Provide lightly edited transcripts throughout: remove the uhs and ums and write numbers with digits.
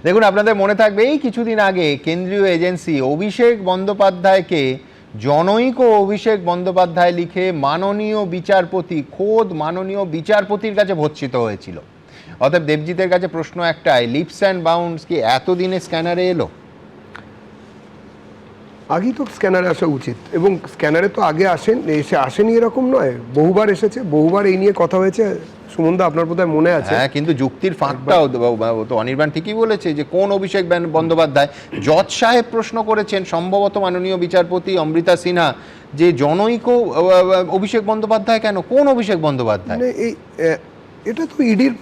দেখুন, আপনাদের মনে থাকবে এই কিছুদিন আগে কেন্দ্রীয় এজেন্সি অভিষেক বন্দ্যোপাধ্যায়কে জনৈক অভিষেক বন্দ্যোপাধ্যায় লিখে মাননীয় বিচারপতি, খোদ মাননীয় বিচারপতির কাছে ভর্ৎসিত হয়েছিল। অতএব দেবজিতের কাছে প্রশ্ন একটাই, লিপস অ্যান্ড বাউন্ডস কি এতদিনে স্ক্যানারে এলো? আগেই তো স্ক্যানারে আসা উচিত, এবং স্ক্যানারে তো আগে আসেনি এরকম নয়, বহুবার এসেছে, বহুবার এই নিয়ে কথা হয়েছে। সুমনদা, আপনার বোধহয় মনে আছে। হ্যাঁ, কিন্তু যুক্তির ফাঁকটাও তো অনির্বাণ ঠিকই বলেছে যে কোন অভিষেক বন্দ্যোপাধ্যায়। জজ সাহেব প্রশ্ন করেছেন, সম্ভবত মাননীয় বিচারপতি অমৃতা সিনহা, যে জনৈক অভিষেক বন্দ্যোপাধ্যায় কেন, কোন অভিষেক বন্দ্যোপাধ্যায়? এটা তো ইডির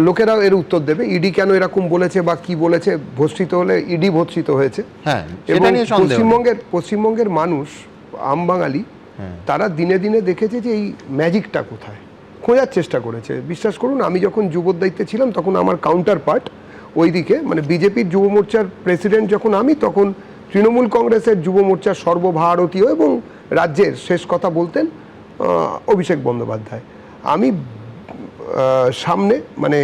লোকেরা এর উত্তর দেবে, ইডি কেন এরকম বলেছে বা কি বলেছে। ভর্ৎসিত হলে ইডি ভর্ৎসিত হয়েছে। হ্যাঁ, এবং পশ্চিমবঙ্গের মানুষ, আম বাঙালি, তারা দিনে দিনে দেখেছে যে এই ম্যাজিকটা কোথায়, খোঁজার চেষ্টা করেছে। বিশ্বাস করুন, আমি যখন যুব দায়িত্বে ছিলাম তখন আমার কাউন্টার পার্ট ওইদিকে, মানে বিজেপির যুব মোর্চার প্রেসিডেন্ট যখন আমি, তখন তৃণমূল কংগ্রেসের যুব মোর্চার সর্বভারতীয় এবং রাজ্যের শেষ কথা বলতেন অভিষেক বন্দ্যোপাধ্যায়। আমি সামনে, মানে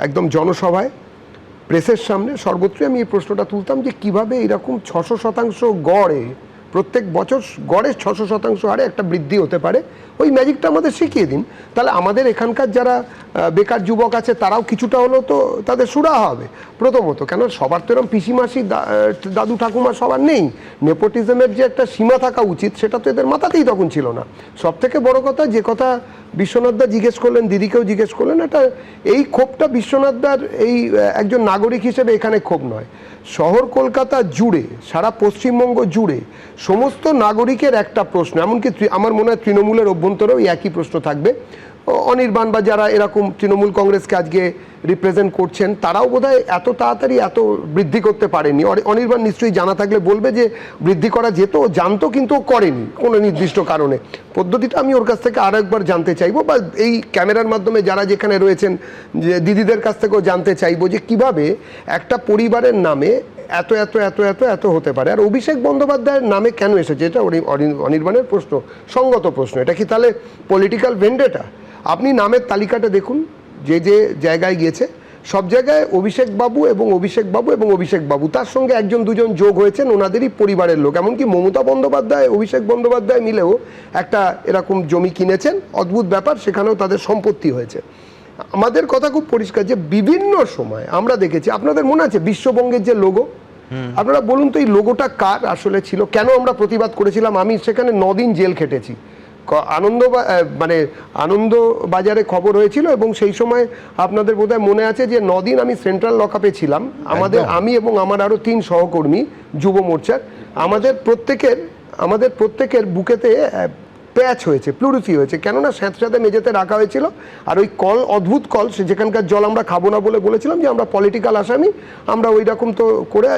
একদম জনসভায়, প্রেসের সামনে, সর্বত্রই আমি এই প্রশ্নটা তুলতাম যে কিভাবে এরকম 600% গড়ে, প্রত্যেক বছর গড়ে 600% হারে একটা বৃদ্ধি হতে পারে। ওই ম্যাজিকটা আমাদের শিখিয়ে দিন, তাহলে আমাদের এখানকার যারা বেকার যুবক আছে তারাও কিছুটা হলেও তো তাদের সুরাহা হবে। প্রথমত, কেন সবার তো এরকম পিসিমাসি, দাদু ঠাকুমা সবার নেই। নেপোটিজমের যে একটা সীমা থাকা উচিত সেটা তো এদের মাথাতেই তখন ছিল না। সব থেকে বড় কথা, যে কথা বিশ্বনাথদা জিজ্ঞেস করলেন, দিদিকেও জিজ্ঞেস করলেন, এটা এই ক্ষোভটা বিশ্বনাথদার এই একজন নাগরিক হিসেবে এখানে ক্ষোভ নয়, শহর কলকাতা জুড়ে, সারা পশ্চিমবঙ্গ জুড়ে সমস্ত নাগরিকের একটা প্রশ্ন। এমনকি আমার মনে হয় তৃণমূলের অভ্যন্তরেও একই প্রশ্ন থাকবে। অনির্বাণ বা যারা এরকম তৃণমূল কংগ্রেসকে আজকে রিপ্রেজেন্ট করছেন, তারাও বোধহয় এত তাড়াতাড়ি এত বৃদ্ধি করতে পারেনি। অনির্বাণ নিশ্চয়ই জানা থাকলে বলবে যে বৃদ্ধি করা যেত, জানতো, কিন্তু করেনি কোনো নির্দিষ্ট কারণে। পদ্ধতিটা আমি ওর কাছ থেকে আরও একবার জানতে চাইবো, বা এই ক্যামেরার মাধ্যমে যারা যেখানে রয়েছেন যে দিদিদের কাছ থেকেও জানতে চাইবো যে কিভাবে একটা পরিবারের নামে এত এত এত এত এত হতে পারে। আর অভিষেক বন্দ্যোপাধ্যায়ের নামে কেন এসেছে, এটা অনির্বাণের প্রশ্ন, সঙ্গত প্রশ্ন। এটা কি তাহলে পলিটিক্যাল ভেন্ডেটা? আপনি নামের তালিকাটা দেখুন, যে যে জায়গায় গিয়েছে সব জায়গায় অভিষেক বাবু এবং অভিষেক বাবু এবং অভিষেক বাবু, তার সঙ্গে একজন দুজন যোগ হয়েছেন ওনাদেরই পরিবারের লোক। এমনকি মমতা বন্দ্যোপাধ্যায়, অভিষেক বন্দ্যোপাধ্যায় মিলেও একটা এরকম জমি কিনেছেন, অদ্ভুত ব্যাপার, সেখানেও তাদের সম্পত্তি হয়েছে। আমাদের কথা খুব পরিষ্কার যে বিভিন্ন সময় আমরা দেখেছি, আপনাদের মনে আছে বিশ্ববঙ্গের যে লোগো, আপনারা বলুন তো এই লোগোটা কার আসলে ছিল, কেন আমরা প্রতিবাদ করেছিলাম? আমি সেখানে 9 দিন জেল খেটেছি। আনন্দ বাজারে খবর হয়েছিল, এবং সেই সময় আপনাদের বোধহয় মনে আছে যে 9 দিন আমি সেন্ট্রাল লকআপে ছিলাম। আমি এবং আমার আরও 3 সহকর্মী যুব মোর্চার, আমাদের প্রত্যেকের বুকেতে প্যাচ হয়েছে, প্লুরিসি হয়েছে, কেননা স্যাঁতস্যাঁতে মেঝেতে রাখা হয়েছিল। আর ওই কল, অদ্ভুত কল, যেখানকার জল আমরা খাবো না বলে বলেছিলাম যে আমরা পলিটিক্যাল আসামি, আমরা ওই রকম তো করে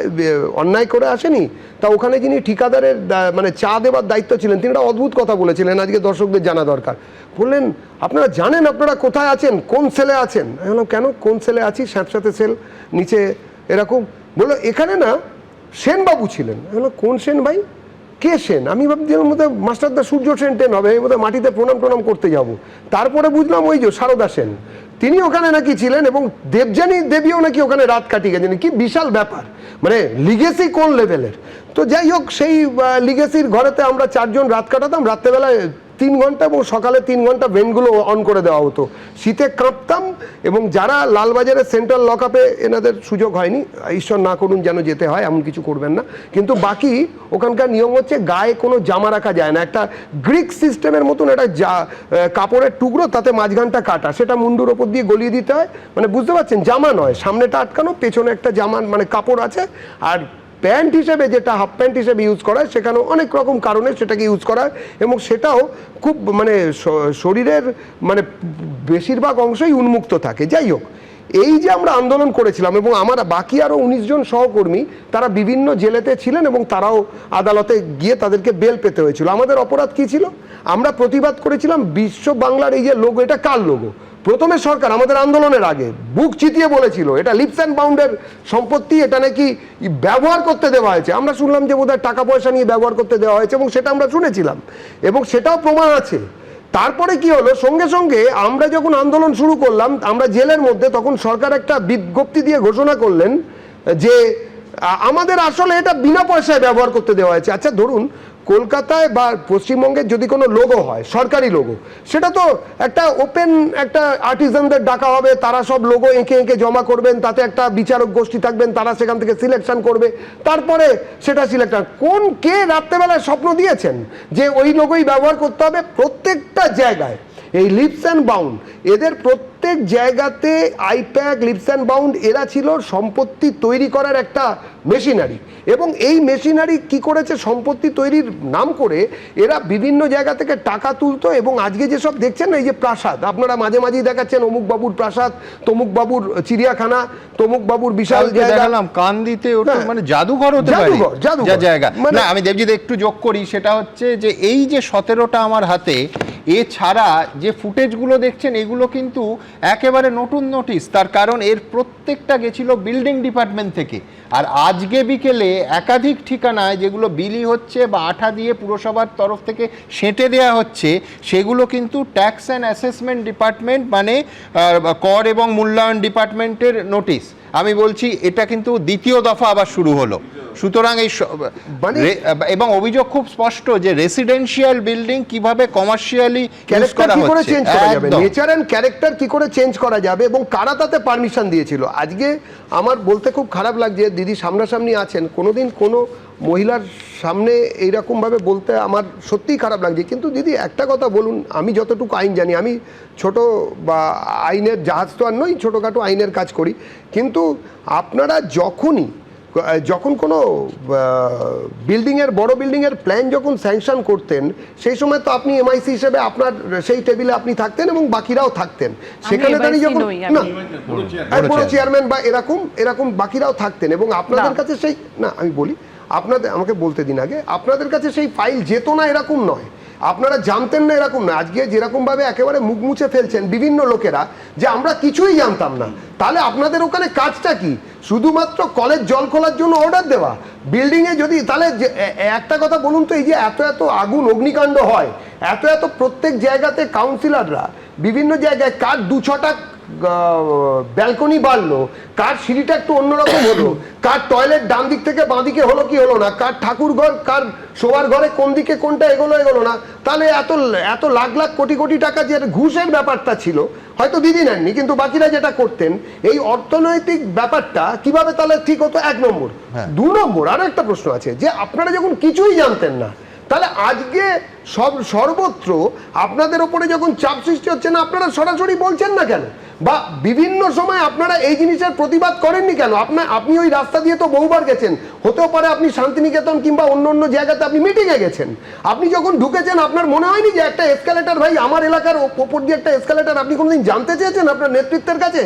অন্যায় করে আসেনি। তা ওখানে যিনি ঠিকাদারের মানে চা দেওয়ার দায়িত্ব ছিলেন, তিনি একটা অদ্ভুত কথা বলেছিলেন, আজকে দর্শকদের জানা দরকার। বললেন, আপনারা জানেন আপনারা কোথায় আছেন, কোন সেলে আছেন? আমি বললাম, কেন, কোন সেলে আছি? স্যাঁতস্যাঁতে সেল, নিচে এরকম। বললো, এখানে না সেনবাবু ছিলেন। আমি বললাম, কোন সেন ভাই, কে সেন? আমি ভাবছি ওর মধ্যে মাস্টারদা সূর্য সেন টেন হবে, আমি বোধহয় মাটিতে প্রণাম করতে যাব। তারপরে বুঝলাম ওই যে সারদা সেন, তিনি ওখানে নাকি ছিলেন, এবং দেবযানী দেবীও নাকি ওখানে রাত কাটিয়ে গেছেন। কি বিশাল ব্যাপার, মানে লিগেসি কোন লেভেলের। তো যাই হোক, সেই লিগেসির ঘরেতে আমরা 4 জন রাত কাটাতাম। রাত্রেবেলায় 3 ঘন্টা এবং সকালে 3 ঘন্টা ভেন্টগুলো অন করে দেওয়া হতো, শীতে কাঁপতাম। এবং যারা লালবাজারের সেন্ট্রাল লকআপে, এনাদের সুযোগ হয়নি, ঈশ্বর না করুন যেন যেতে হয়, এমন কিছু করবেন না, কিন্তু বাকি ওখানকার নিয়ম হচ্ছে গায়ে কোনো জামা রাখা যায় না, একটা গ্রিক সিস্টেমের মতন একটা কাপড়ের টুকরো, তাতে মাঝখানটা কাটা, সেটা মুন্ডুর ওপর দিয়ে গলিয়ে দিতে হয়। মানে বুঝতে পারছেন, জামা নয়, সামনেটা আটকানো, পেছনে একটা জামা মানে কাপড় আছে। আর প্যান্ট হিসেবে, যেটা হাফ প্যান্ট হিসেবে ইউজ করা হয়, সেখানেও অনেক রকম কারণে সেটাকে ইউজ করা হয়, এবং সেটাও খুব মানে শরীরের মানে বেশিরভাগ অংশই উন্মুক্ত থাকে। যাই হোক, এই যে আমরা আন্দোলন করেছিলাম, এবং আমার বাকি আরও 19 জন সহকর্মী, তারা বিভিন্ন জেলেতে ছিলেন, এবং তারাও আদালতে গিয়ে তাদেরকে বেল পেতে হয়েছিল। আমাদের অপরাধ কী ছিল? আমরা প্রতিবাদ করেছিলাম বিশ্ব বাংলার এই যে লোগো, এটা কার লোগো? প্রথমে সরকার আমাদের আন্দোলনের আগে বুক চিতিয়ে বলেছিল এটা লিপস অ্যান্ড বাউন্ডের সম্পত্তি, এটা নাকি ব্যবহার করতে দেওয়া হয়েছে। আমরা শুনলাম যে বোধহয় টাকা পয়সা নিয়ে ব্যবহার করতে দেওয়া হয়েছে, এবং সেটা আমরা শুনেছিলাম, এবং সেটাও প্রমাণ আছে। তারপরে কি হলো, সঙ্গে সঙ্গে আমরা যখন আন্দোলন শুরু করলাম, আমরা জেলের মধ্যে, তখন সরকার একটা বিজ্ঞপ্তি দিয়ে ঘোষণা করলেন যে আমাদের আসলে এটা বিনা পয়সায় ব্যবহার করতে দেওয়া হয়েছে। আচ্ছা ধরুন কলকাতায় বা পশ্চিমবঙ্গের যদি কোনো লোগো হয়, সরকারি লোগো, সেটা তো একটা ওপেন, একটা আর্টিজানদের ডাকা হবে, তারা সব লোগো এঁকে এঁকে জমা করবেন, তাতে একটা বিচারক গোষ্ঠী থাকবেন, তারা সেখান থেকে সিলেকশন করবে, তারপরে সেটা সিলেকশন। কে রাত্রেবেলায় স্বপ্ন দিয়েছেন যে ওই লোগোই ব্যবহার করতে হবে? প্রত্যেকটা জায়গায় এই লিপস অ্যান্ড বাউন্ড, এদের প্রত্যেক জায়গাতে আইপ্যাক, লিপস অ্যান্ড বাউন্ড, এরা ছিল সম্পত্তি তৈরি করার একটা মেশিনারি। এবং এই মেশিনারি কি করেছে, সম্পত্তি তৈরির নাম করে এরা বিভিন্ন জায়গা থেকে টাকা তুলতো। এবং আজকে যেসব দেখছেন না, এই যে প্রাসাদ, আপনারা মাঝে মাঝেই দেখাচ্ছেন অমুক বাবুর প্রাসাদ, তমুক বাবুর চিড়িয়াখানা, তমুক বাবুর বিশাল দেখালাম কান দিতে, ওটা মানে জাদুঘর হতে পারে যা জায়গা। না আমি দেবজিৎ একটু যোগ করি, সেটা হচ্ছে যে এই যে 17টা আমার হাতে, এছাড়া যে ফুটেজগুলো দেখছেন এগুলো কিন্তু একেবারে নতুন নোটিশ। তার কারণ এর প্রত্যেকটা গেছিল বিল্ডিং ডিপার্টমেন্ট থেকে। আর আজকে বিকেলে একাধিক ঠিকানায় যেগুলো বিলি হচ্ছে বা আঠা দিয়ে পুরসভার তরফ থেকে সেঁটে দেওয়া হচ্ছে, সেগুলো কিন্তু ট্যাক্স অ্যান্ড অ্যাসেসমেন্ট ডিপার্টমেন্ট, মানে কর এবং মূল্যায়ন ডিপার্টমেন্টের নোটিশ। আমি বলছি এটা কিন্তু দ্বিতীয় দফা আবার শুরু হলো। সুতরাং এই এবং অভিযোগ খুব স্পষ্ট যে রেসিডেন্সিয়াল বিল্ডিং কিভাবে কমার্শিয়ালি ক্যারেক্টার কি করে চেঞ্জ করা যাবে, নেচার এন্ড ক্যারেক্টার কি করে চেঞ্জ করা যাবে, এবং কারা তাতে পারমিশন দিয়েছিল। আজকে আমার বলতে খুব খারাপ লাগছে, দিদি সামনাসামনি আছেন, কোনোদিন কোনো মহিলার সামনে এইরকমভাবে বলতে আমার সত্যিই খারাপ লাগছে। কিন্তু দিদি একটা কথা বলুন, আমি যতটুকু আইন জানি, আমি ছোট বা আইনের জাহাজ তো আর নই, ছোটোখাটো আইনের কাজ করি, কিন্তু আপনারা যখন কোনো বিল্ডিংয়ের, বড় বিল্ডিংয়ের প্ল্যান যখন স্যাংশন করতেন, সেই সময় তো আপনি এমআইসি হিসেবে আপনার সেই টেবিলে আপনি থাকতেন এবং বাকিরাও থাকতেন। সেখানে দাঁড়িয়ে যখন না বড় চেয়ারম্যান বা এরকম বাকিরাও থাকতেন, এবং আপনাদের কাছে সেই, না আমি বলি আপনাদের, আমাকে বলতে দিন আগে, আপনাদের কাছে সেই ফাইল যেত না এরকম নয়, আপনারা জানতেন না এরকম না। আজকে যেরকমভাবে একেবারে মুখ মুছে ফেলছেন বিভিন্ন লোকেরা যে আমরা কিছুই জানতাম না, তাহলে আপনাদের ওখানে কাজটা কি? শুধুমাত্র কলের জল খোলার জন্য অর্ডার দেওয়া? বিল্ডিংয়ে যদি, তাহলে একটা কথা বলুন তো, এই যে এত এত আগুন অগ্নিকাণ্ড হয়, এত প্রত্যেক জায়গাতে কাউন্সিলররা বিভিন্ন জায়গায় কার 2-6টা ব্যালকনি বাড়লো, কার সিঁড়িটা একটু অন্যরকম হলো, কার টয়লেট ডান দিক থেকে বাঁ দিকে হলো কি হলো না, কার ঠাকুর ঘর, কার শোয়ার ঘরে কোন দিকে কোনটা এগোলো না, তাহলে এত লাখ লাখ কোটি কোটি টাকা যে ঘুষের ব্যাপারটা ছিল, হয়তো দিদি নেননি, কিন্তু বাকিরা যেটা করতেন, এই অর্থনৈতিক ব্যাপারটা কিভাবে তাহলে ঠিক হতো? 1 নম্বর। 2 নম্বর আরো একটা প্রশ্ন আছে, যে আপনারা যখন কিছুই জানতেন না, তাহলে আজকে সর্বত্র আপনাদের ওপরে যখন চাপ সৃষ্টি হচ্ছে না, আপনারা সরাসরি বলছেন না কেন? বা বিভিন্ন সময় আপনারা এই জিনিসের প্রতিবাদ করেননি কেন? আপনি ওই রাস্তা দিয়ে তো বহুবার গেছেন, হতেও পারে আপনি শান্তিনিকেতন কিংবা অন্য জায়গাতে আপনি মিটিংয়ে গেছেন, আপনি যখন ঢুকেছেন আপনার মনে হয়নি যে একটা এসকালেটর, ভাই আমার এলাকার ওপর দিয়ে একটা এসকালেটর, আপনি কোনোদিন জানতে চেয়েছেন আপনার নেতৃত্বের কাছে?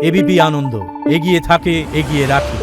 এবিপি আনন্দ, এগিয়ে থাকে, এগিয়ে রাখে।